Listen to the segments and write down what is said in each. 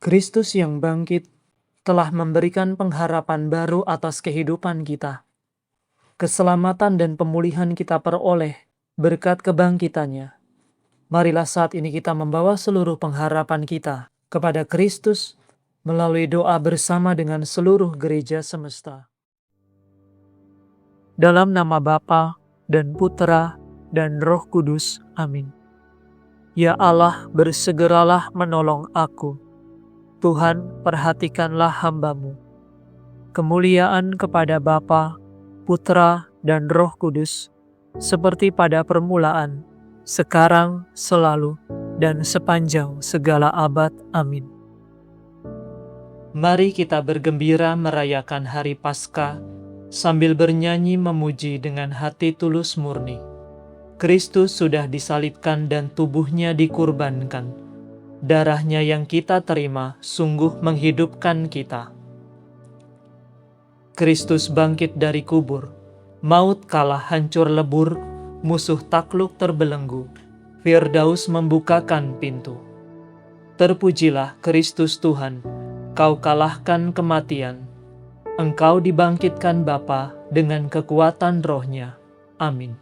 Kristus yang bangkit telah memberikan pengharapan baru atas kehidupan kita. Keselamatan dan pemulihan kita peroleh berkat kebangkitannya. Marilah saat ini kita membawa seluruh pengharapan kita kepada Kristus melalui doa bersama dengan seluruh gereja semesta. Dalam nama Bapa dan Putera dan Roh Kudus. Amin. Ya Allah, bersegeralah menolong aku. Tuhan, perhatikanlah hamba-Mu. Kemuliaan kepada Bapa, Putra, dan Roh Kudus, seperti pada permulaan, sekarang, selalu, dan sepanjang segala abad. Amin. Mari kita bergembira merayakan Hari Paskah, sambil bernyanyi memuji dengan hati tulus murni. Kristus sudah disalibkan dan tubuhnya dikurbankan. Darahnya yang kita terima sungguh menghidupkan kita. Kristus bangkit dari kubur, maut kalah hancur lebur, musuh takluk terbelenggu, Firdaus membukakan pintu. Terpujilah Kristus Tuhan, Kau kalahkan kematian, Engkau dibangkitkan Bapa dengan kekuatan Roh-Nya. Amin.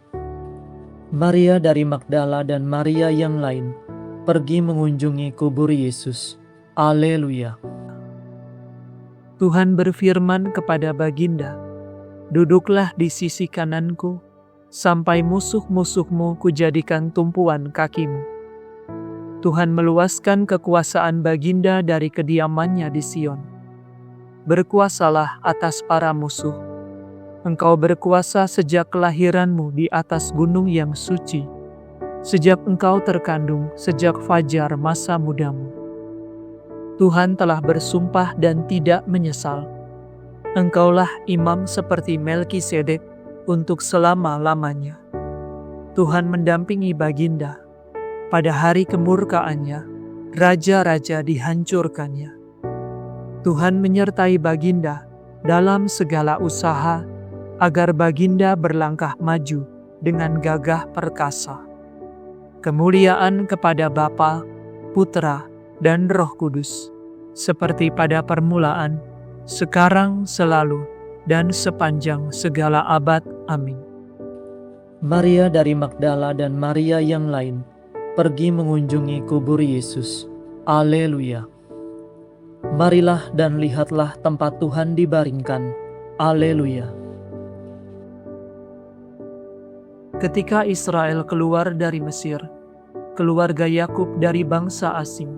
Maria dari Magdala dan Maria yang lain pergi mengunjungi kubur Yesus. Haleluya. Tuhan berfirman kepada Baginda, "Duduklah di sisi kananku, sampai musuh-musuhmu kujadikan tumpuan kakimu." Tuhan meluaskan kekuasaan Baginda dari kediamannya di Sion. Berkuasalah atas para musuh. Engkau berkuasa sejak kelahiranmu di atas gunung yang suci, sejak engkau terkandung, sejak fajar masa mudamu. Tuhan telah bersumpah dan tidak menyesal. Engkaulah imam seperti Melkisedek untuk selama-lamanya. Tuhan mendampingi Baginda. Pada hari kemurkaannya, raja-raja dihancurkannya. Tuhan menyertai Baginda dalam segala usaha, agar Baginda berlangkah maju dengan gagah perkasa. Kemuliaan kepada Bapa, Putra, dan Roh Kudus, seperti pada permulaan, sekarang, selalu, dan sepanjang segala abad. Amin. Maria dari Magdala dan Maria yang lain pergi mengunjungi kubur Yesus. Haleluya. Marilah dan lihatlah tempat Tuhan dibaringkan. Haleluya. Ketika Israel keluar dari Mesir, keluarga Yakub dari bangsa asing,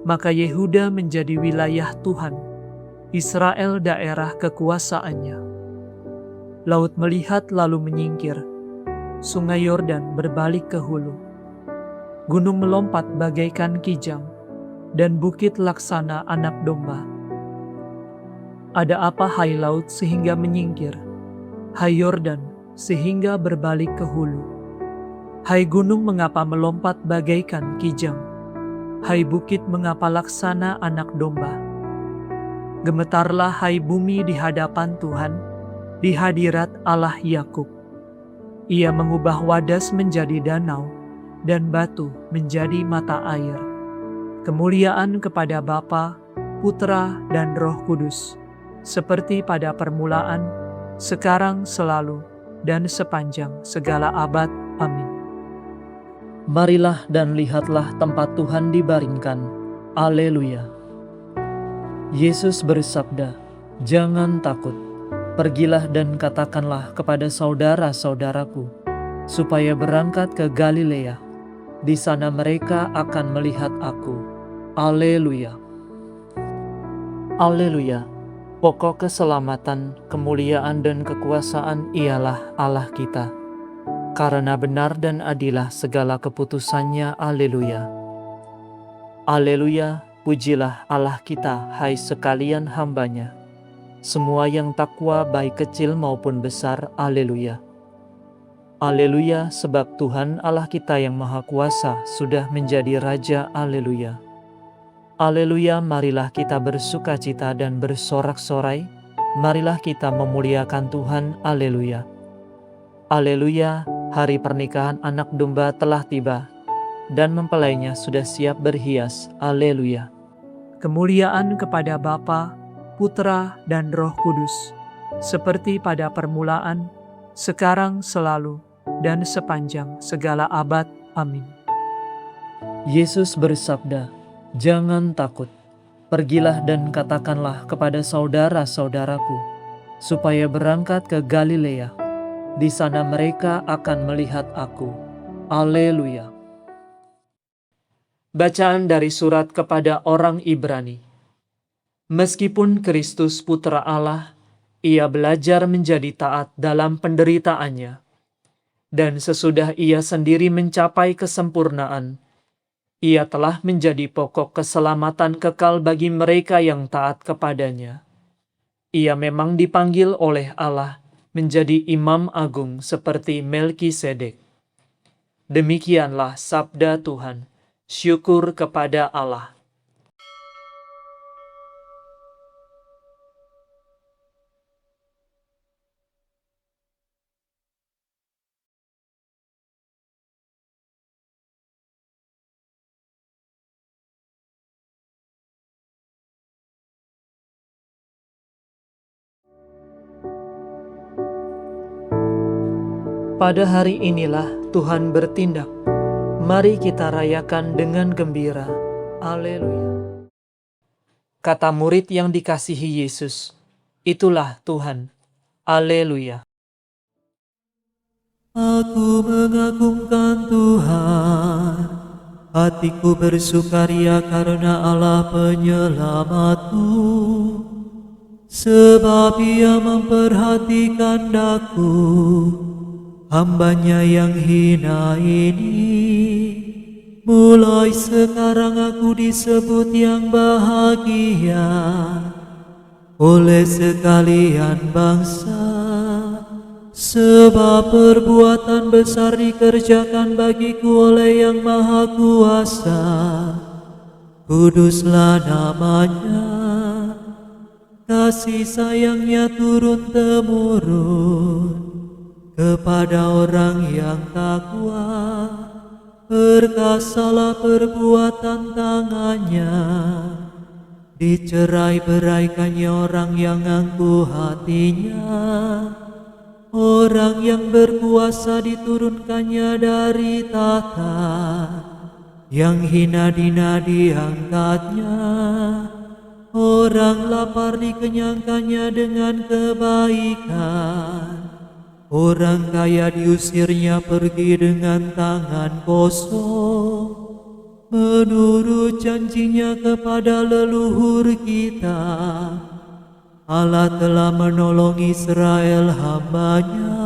maka Yehuda menjadi wilayah Tuhan, Israel daerah kekuasaannya. Laut melihat lalu menyingkir, Sungai Yordan berbalik ke hulu. Gunung melompat bagaikan kijang, dan bukit laksana anak domba. Ada apa hai laut sehingga menyingkir? Hai Yordan sehingga berbalik ke hulu? Hai gunung mengapa melompat bagaikan kijang? Hai bukit mengapa laksana anak domba? Gemetarlah hai bumi di hadapan Tuhan, di hadirat Allah Yakub. Ia mengubah wadas menjadi danau, dan batu menjadi mata air. Kemuliaan kepada Bapa, Putra, dan Roh Kudus, seperti pada permulaan, sekarang, selalu, dan sepanjang segala abad. Amin. Marilah dan lihatlah tempat Tuhan dibaringkan. Haleluya. Yesus bersabda, "Jangan takut, pergilah dan katakanlah kepada saudara-saudaraku, supaya berangkat ke Galilea. Di sana mereka akan melihat aku." Haleluya. Haleluya. Pokok keselamatan, kemuliaan, dan kekuasaan ialah Allah kita. Karena benar dan adilah segala keputusannya. Haleluya. Haleluya. Pujilah Allah kita, hai sekalian hamba-Nya, semua yang takwa baik kecil maupun besar. Haleluya. Haleluya, sebab Tuhan Allah kita yang Maha Kuasa sudah menjadi Raja. Haleluya. Haleluya, marilah kita bersukacita dan bersorak-sorai. Marilah kita memuliakan Tuhan. Haleluya. Haleluya, hari pernikahan anak domba telah tiba, dan mempelainya sudah siap berhias. Haleluya. kemuliaan kepada Bapa, Putra, dan Roh Kudus, seperti pada permulaan, sekarang, selalu, dan sepanjang segala abad. Amin. Yesus bersabda, "Jangan takut, pergilah dan katakanlah kepada saudara-saudaraku, supaya berangkat ke Galilea. Di sana mereka akan melihat aku." Haleluya. Bacaan dari surat kepada orang Ibrani. Meskipun Kristus Putra Allah, ia belajar menjadi taat dalam penderitaannya. Dan sesudah ia sendiri mencapai kesempurnaan, ia telah menjadi pokok keselamatan kekal bagi mereka yang taat kepadanya. Ia memang dipanggil oleh Allah menjadi imam agung seperti Melkisedek. Demikianlah sabda Tuhan. Syukur kepada Allah. Pada hari inilah Tuhan bertindak. Mari kita rayakan dengan gembira. Haleluya. Kata murid yang dikasihi Yesus, "Itulah Tuhan." Haleluya. Aku mengagungkan Tuhan, hatiku bersukaria karena Allah penyelamatku, sebab Ia memperhatikan daku, hambanya yang hina ini. Mulai sekarang aku disebut yang bahagia oleh sekalian bangsa, sebab perbuatan besar dikerjakan bagiku oleh Yang Maha Kuasa. Kuduslah namanya, kasih sayangnya turun-temurun kepada orang yang takwa. Perkasalah perbuatan tangannya, dicerai-beraikannya orang yang angkuh hatinya. Orang yang berkuasa diturunkannya dari tahta, yang hina dina diangkatnya. Orang lapar dikenyangkannya dengan kebaikan. Orang kaya diusirnya pergi dengan tangan kosong. Menurut janjinya kepada leluhur kita, Allah telah menolong Israel hamba-Nya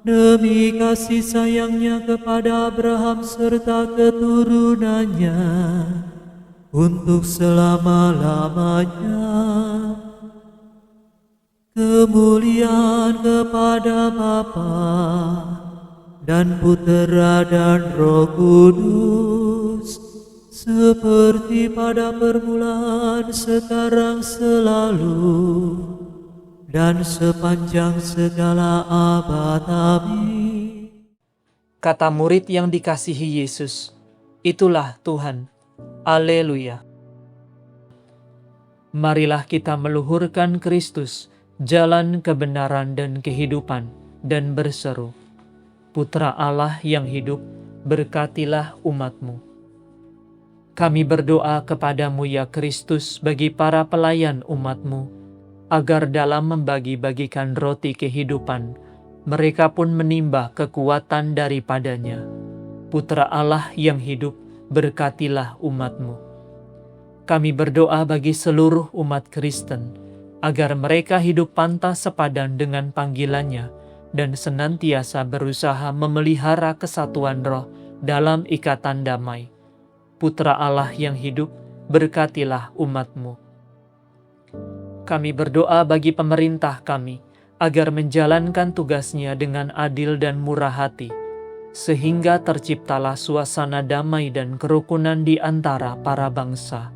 demi kasih sayangnya kepada Abraham serta keturunannya untuk selama-lamanya. Kemuliaan kepada Bapa dan Putera dan Roh Kudus, seperti pada permulaan, sekarang, selalu, dan sepanjang segala abad. Amin. Kata murid yang dikasihi Yesus, "Itulah Tuhan." Haleluya. Marilah kita meluhurkan Kristus, jalan kebenaran dan kehidupan, dan berseru, "Putra Allah yang hidup, berkatilah umat-Mu." Kami berdoa kepadamu ya Kristus bagi para pelayan umat-Mu, agar dalam membagi-bagikan roti kehidupan, mereka pun menimba kekuatan daripadanya. Putra Allah yang hidup, berkatilah umat-Mu. Kami berdoa bagi seluruh umat Kristen, agar mereka hidup pantas sepadan dengan panggilannya dan senantiasa berusaha memelihara kesatuan roh dalam ikatan damai. Putra Allah yang hidup, berkatilah umat-Mu. Kami berdoa bagi pemerintah kami, agar menjalankan tugasnya dengan adil dan murah hati, sehingga terciptalah suasana damai dan kerukunan di antara para bangsa.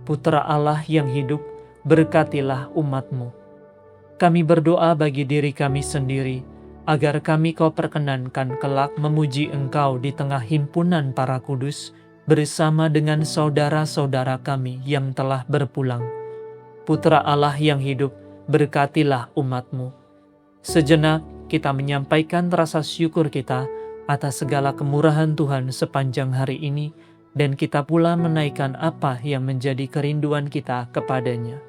Putra Allah yang hidup, berkatilah umat-Mu. Kami berdoa bagi diri kami sendiri, agar kami Kau perkenankan kelak memuji Engkau di tengah himpunan para kudus, bersama dengan saudara-saudara kami yang telah berpulang. Putra Allah yang hidup, berkatilah umat-Mu. Sejenak kita menyampaikan rasa syukur kita atas segala kemurahan Tuhan sepanjang hari ini, dan kita pula menaikkan apa yang menjadi kerinduan kita kepadanya.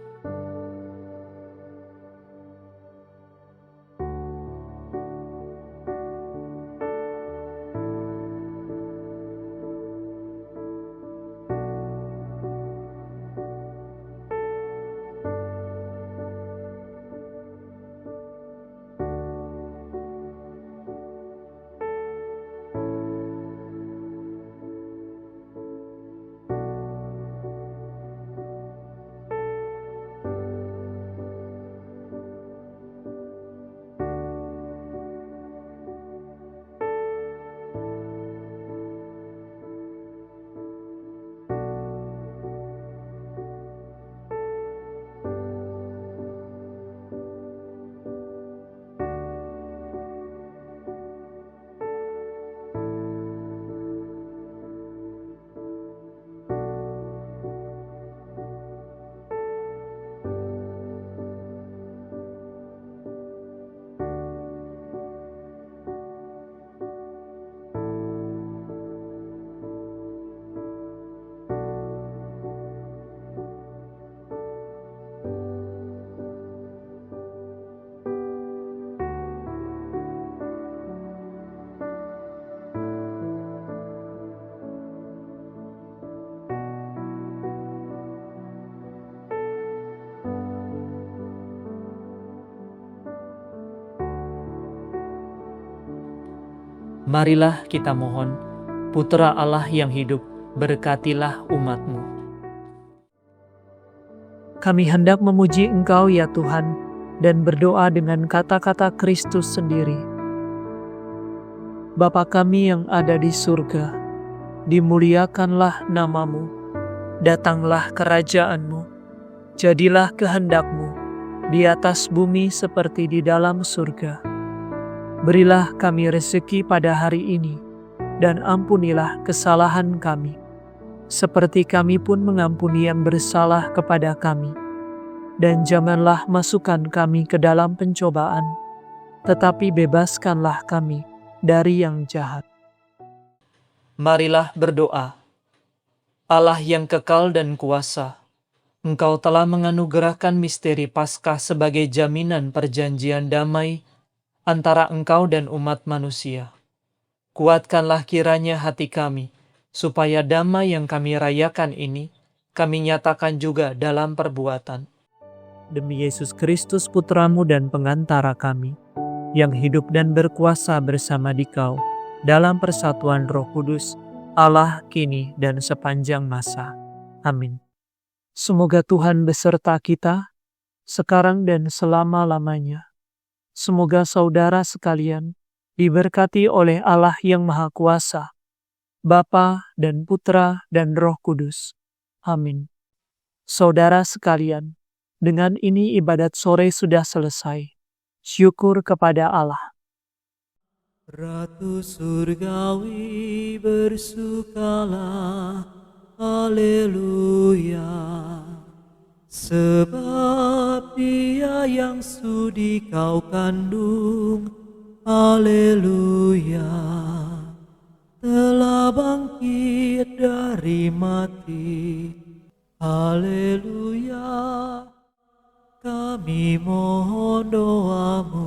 Marilah kita mohon, Putra Allah yang hidup, berkatilah umat-Mu. Kami hendak memuji Engkau ya Tuhan, dan berdoa dengan kata-kata Kristus sendiri. Bapa kami yang ada di surga, dimuliakanlah nama-Mu, datanglah kerajaan-Mu, jadilah kehendak-Mu, di atas bumi seperti di dalam surga. Berilah kami rezeki pada hari ini, dan ampunilah kesalahan kami, seperti kami pun mengampuni yang bersalah kepada kami. Dan janganlah masukkan kami ke dalam pencobaan, tetapi bebaskanlah kami dari yang jahat. Marilah berdoa. Allah yang kekal dan kuasa, Engkau telah menganugerahkan misteri Paskah sebagai jaminan perjanjian damai antara Engkau dan umat manusia. Kuatkanlah kiranya hati kami, supaya damai yang kami rayakan ini, kami nyatakan juga dalam perbuatan. Demi Yesus Kristus Putra-Mu dan pengantara kami, yang hidup dan berkuasa bersama Dikau, dalam persatuan Roh Kudus, Allah kini dan sepanjang masa. Amin. Semoga Tuhan beserta kita, sekarang dan selama-lamanya. Semoga saudara sekalian diberkati oleh Allah yang Maha Kuasa, Bapa dan Putra dan Roh Kudus. Amin. Saudara sekalian, dengan ini ibadat sore sudah selesai. Syukur kepada Allah. Ratu surgawi bersukalah, haleluya. Sebab Dia yang sudi kau kandung, haleluya, telah bangkit dari mati, haleluya. Kami mohon doa-Mu.